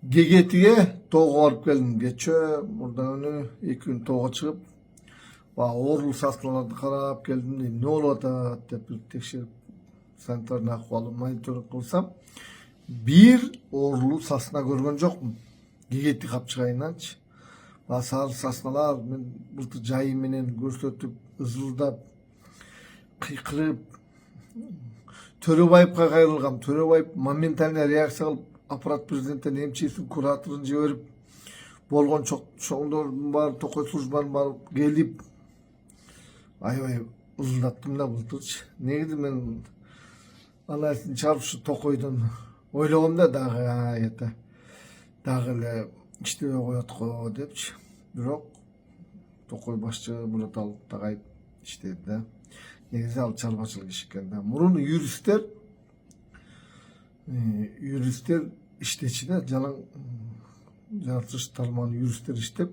Gegeti'ye toğa varıp geldim. Geçe burada önü 2 gün toğa çıkıp oorul sasnalardı karap geldim deyim. Ne olup atat dep bir tekşirip sanitarный ahvalı monitoring kılsam bir oorulu sasna görgön jokмун. Gegeti kapçıgayınançı. Sarı sasnalar men былтыр жайы менен көрсөтүп ызылдап кыйкырып Төрөбаевка кайрылгам. Төрөбаев моментально реакция кылып аппарат президенттен эмчисин кураторун жиберип болгон чоңдордун баары Токой службанын баары келип аябай ызылдаттым да былтырчы. Негизи мен анасын чыгарып ушу Токойдон ойлогом да дагы эле иштебей коет го депчи. Бирок Токой башчы Мураталы Тагайып иштейт да. Негизи ал чарбачылык иш экен да. Мурун юристтер иштечи да, жаратылыш тармагынын юристтер иштеп,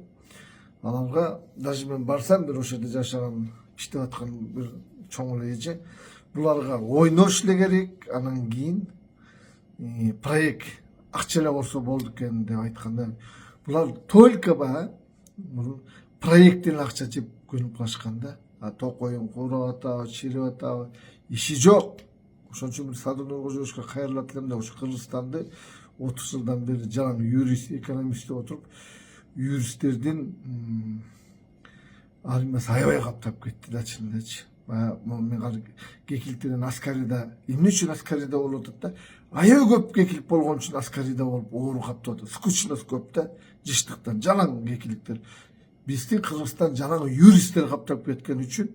аларга даже мен барсам бир ошо жерде жашаган, иштеп аткан бир чоң эле эже, буларга ойнош эле керек, анан кийин проект акча эле болсо болду экен деп айтканда, булар только проекттен акча жеп көнүп калышкан да. Токойун курап атабы, чирип атабы, иши жок. Ошон үчүн бир Садыр Нуркожоевичке кайрылат элем да, ошо Кыргызстанды 30 жылдан бери жалаң юрист, экономист деп отуруп, юристтердин армиясы аябай каптап кетти да чынындачы. Мен азыр кекиликтерден Аскарида, эмне үчүн Аскарида болуп атат да? Аябай көп кекилик болгон үчүн Аскарида болуп оору каптап атат. Скучность көп да, жыштыктан жалаң кекиликтер. Биздин Кыргызстан жалаң юристтер каптап кеткен үчүн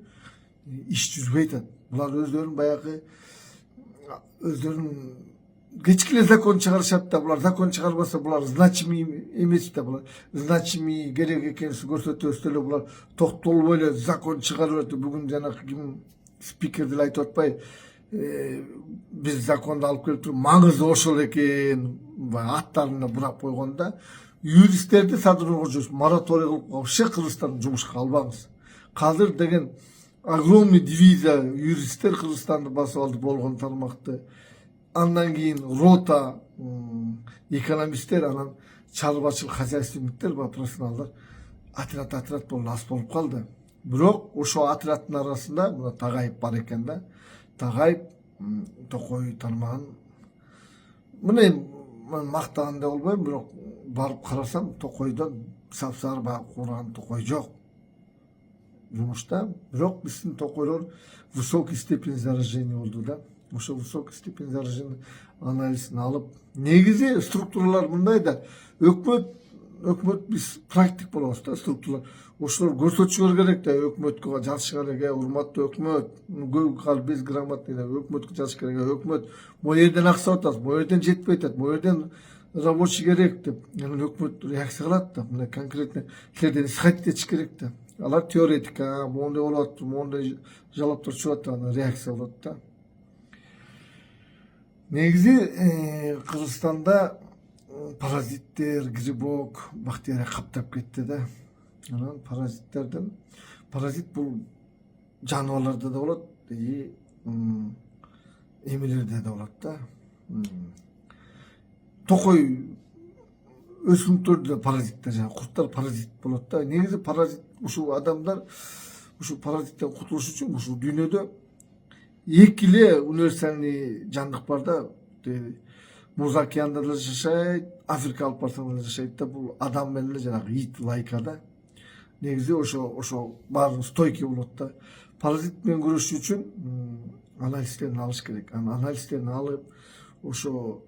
иш жүзбөй атат. Булар өздөрүн баягы өздөрүнүн кечкиле закон чыгарышат да, булар закон чыгарбаса булар значимый эмес да, булар значимый керек экенин көрсөтөбүз эле, булар токтолбой эле закон чыгарып атат. Бүгүн жанагы ким спикер деле айтып атпайбы, биз законду алып келип туруп маңызы ошол экен, аттарына бурап койгондо юристтерди Садыр Нуркожоевич мораторий кылып вообще Кыргызстанды жумушка албаңыз. Казыр деген огромный дивизия юристтер Кыргызстанды басып алды болгон тармакты. Андан кийин рота экономисттер, анан чарбачыл хозяйственниктер, профессионалдар отряд болуп аз болуп калды. Бирок ошо отряддын арасында мына Тагайып бар экен да. Тагайып Токой тармагын мына мен мактаган да болбойм, бирок барып карасам Токойдон сапсары баягы курган Токой жок. Жумушта, бирок биздин Токойлор высокий степень заражения болду да. Ошо высокий степень заражения анализин алып, негизи структуралар мындай да, өкмөт биз практик болобуз да, структуралар. Ошолор көрсөтүшүлөр керек да, өкмөткө жазыш керек, урматтуу өкмөт, көп безграмотный да, өкмөткө жазыш керек, өкмөт могу жерден акча атат, могу жерден жетпей атат, могу жерден рабочий керек деп, анан өкмөт реакция кылат да, мына конкретно силерден исхат этиш керек да. Алар теоретика, моундай болот, моундай жалаптар чыгып атат, анан реакция болот да. Негизи Кыргызстанда паразиттер, грибок, бактерия каптап кетти да. Анан паразит бул жаныбарларда да болот, эмелерде да болот да. Токой өсүмдүктөрдө да паразиттер, жана курттар паразит болот да. Негизи паразит ушул адамдар ушул паразиттен кутулуш үчүн ушул дүйнөдө экиле универсальный жандык бар да. Муз океанда да жашайт, Африка алып барсаң да жашайт да. Бул адам менен эле жанагы ит, лайка да. Негизи ошо баарын стойкий болот да. Паразит менен күрөшүү үчүн анализдерин алыш керек. Анализдерин алып, ошо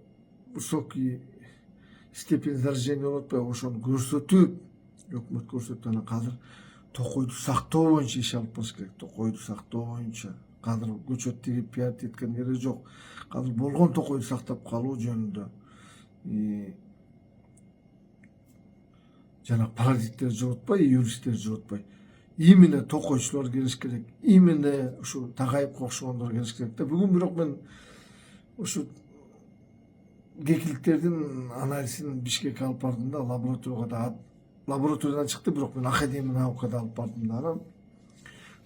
высокий степень заражения болуп атпайбы, ошону көрсөтүп, өкмөт көрсөтүп, анан казыр Токойду сактоо боюнча иш алып барыш керек. Токойду сактоо боюнча казыр көчөт тигип пиарить эткен керек жок. Казыр болгон Токойду сактап калуу жөнүндө жана паразиттер жоготпой, юристтер жоготпой, именно токойчулар келиш керек, именно ушу Тагайыпка окшогондор келиш керек да. Бүгүн бирок мен ушу кекиликтердин анализин Бишкекке алып бардым да, лабораториядан чыкты, бирок мен академия наукада алып бардым да. Анан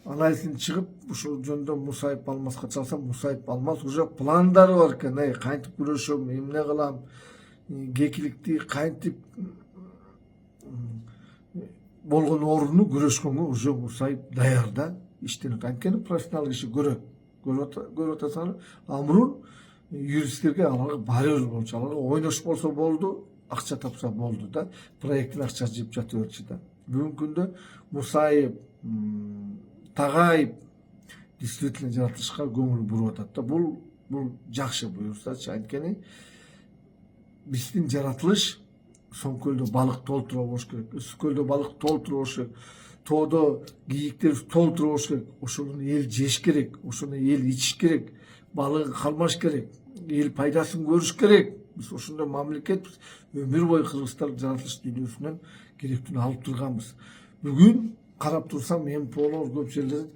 анализин чыгып, ушул жөнүндө Мусаев Алмазга чалсам, Мусаев Алмаз уже пландары бар экен, кантип күрөшөм, эмне кылам, кекиликти кантип болгон орунду көрүшкөнгө уже Мусаев даяр да, иштенет. Анткени профессионал киши көрүп атасыңар, амурун юристтерге аларга барьер болчу, аларга ойнош болсо болду, акча тапса болду да, проекттин акча жеп жата берчү да. Бүгүнкү күндө Мусаев, Тагаев действительно жаратылышка көңүл буруп атат да. Бул жакшы буюрсачы, анткени биздин жаратылыш Соңкөлдө балык толтура болуш керек, Үскөлдө балык толтура болуш керек, тоодо кийиктер толтура болуш керек. Ошону эл жеш керек, ошону эл ичиш керек, балыгы калмаш керек, эл пайдасын көрүш керек. Биз ошондой мамлекетпиз. Өмүр бою Кыргызстан жаратылыш дүйнөсүнөн керектүүнү алып турганбыз. Бүгүн карап турсам, МПОлор көп жерлерде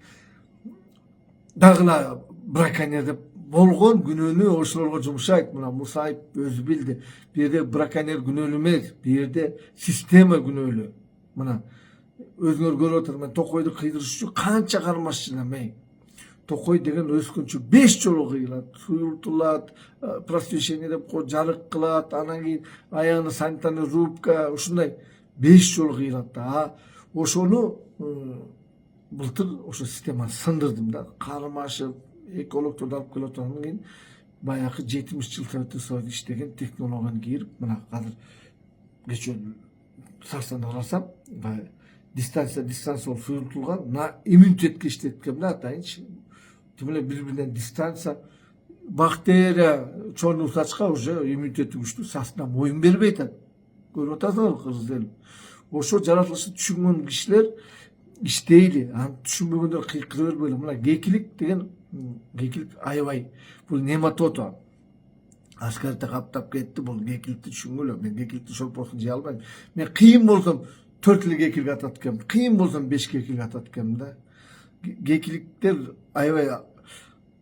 дагы эле браконьер деп болгон күнөөнү ошолорго жумшайт. Мына Мусаев өзү билди. Бул жерде браконьер күнөөлүү эмес, бул жерде система күнөөлүү. Мына өзүңөр көрүп атасыңар, мен токойду кыйдырыш үчүн канча кармаш жыламай. Токой деген өскөнчө 5 жолу кыйылат, суюртулат, просвещение деп жарык кылат, анан кийин аягына санитарный рубка, ушундай 5 жолу кыйылат да. Ошону былтыр ошо системаны сындырдым да, кармашып, экологторду алып келип аткандан кийин баягы 70 жыл Совет Союзунда иштеген технологияны кийип, мына азыр кечээ Сарсанда карасам, дистанция болуп суюртулган, на иммунитетке иштеткем да, атайынчы. Тим эле бири-биринен дистанция, бактерия, чорный усачка уже иммунитети күчтүү, сасына моюн бербей атат. Көрүп атасыңар кыргыз эл. Ошо жаратылышты түшүнгөн кишилер иштейли, аны түшүнбөгөндөр кыйкыра бербейли. Мына кекилик деген, кекилик аябай, бул нематод. Аскарта каптап кетти, бул кекиликти түшүнгөлө. Мен кекиликтин шорпосун жей албайм. Мен кыйын болсом 4 эле кекилик атат экенмин, кыйын болсом 5 кекилик атат экенмин да. Кекиликтер аябай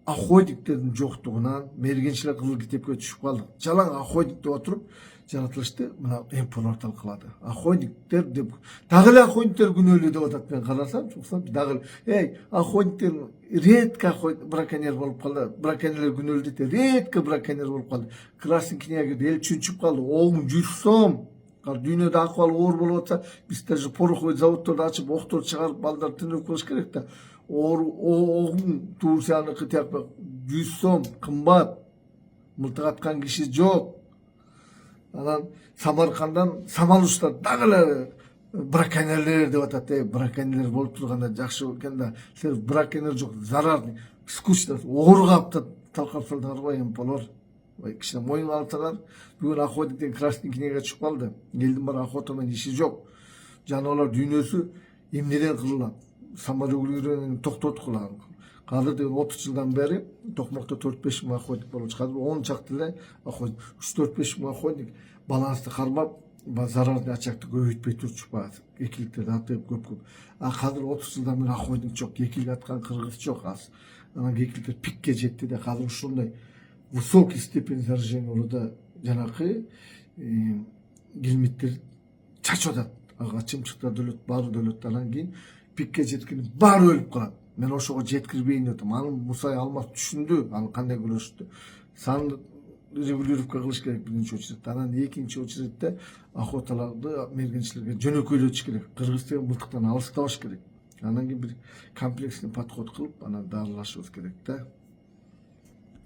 охотниктердин жоктугунан мергенчилик кылуу китепке түшүп калды. Жалаң охотник деп отуруп жаратылышты мына МПОлор талкалады. Охотниктер деп дагы эле охотниктер күнөөлүү деп атат. Мен карасам, чуксам дагы охотниктер редко браконьер болуп калды. Браконьерлер күнөөлүү дейт, редко браконьер болуп калды. Красный книга кирди, эл түшүнүп калды. Огун 100 сом. Дүйнөдө акыбал оор болуп атса, биз даже пороховой заводдорду ачып, октор чыгарып, балдар тынып кылыш керек да. Огун Турцияныкы тияк 100 сом, кымбат. Мылтык аткан киши жок. Анан Самаркандан самал уштар дагы эле браконьерлер деп атат. Браконьерлер болуп турганда жакшы экен да. Силер браконьер жок, зарарный, скучно, ооругап талкап салдыңарбы МПОлор. Кичине моюн алсаңар, бүгүн охотник деген красный книгага чыгып калды. Элдин баары охота менен иши жок. Жаныбарлар дүйнөсү эмнеден кырылат? Самолет үйрөнүп токтоткула. Азыр деген 30 жылдан бери Токмокто 4-5 миң охотник болуп чыгат. 10 чакты эле охотник, 3-4-5 миң охотник балансты кармап, зарарный очагты көбөйтпөй турчу баасы. Кекиликтерди атып көп. Азыр 30 жылдан бери охотник жок, кекилик аткан кыргыз жок азыр. Анан кекиликтер пикке жетти да, азыр ушундай высокий степень заражения болууда, жанакы гельмиттер чачып атат. Ага чымчыктар өлөт, баары өлөт, анан кийин пикке жеткенде баары өлүп калат. Мен ошого жеткирбейин деп атам. Аны Мусаев алмаз түшүндү, аны кандай күрөштү. Сан регулировка кылыш керек биринчи очередте. Анан экинчи очередте охоталарды мергенчилерге жөнөкөйлөтүш керек. Кыргыз деген мылтыктан алыстабаш керек. Анан кийин бир комплексный подход кылып, анан дарылашыбыз керек да.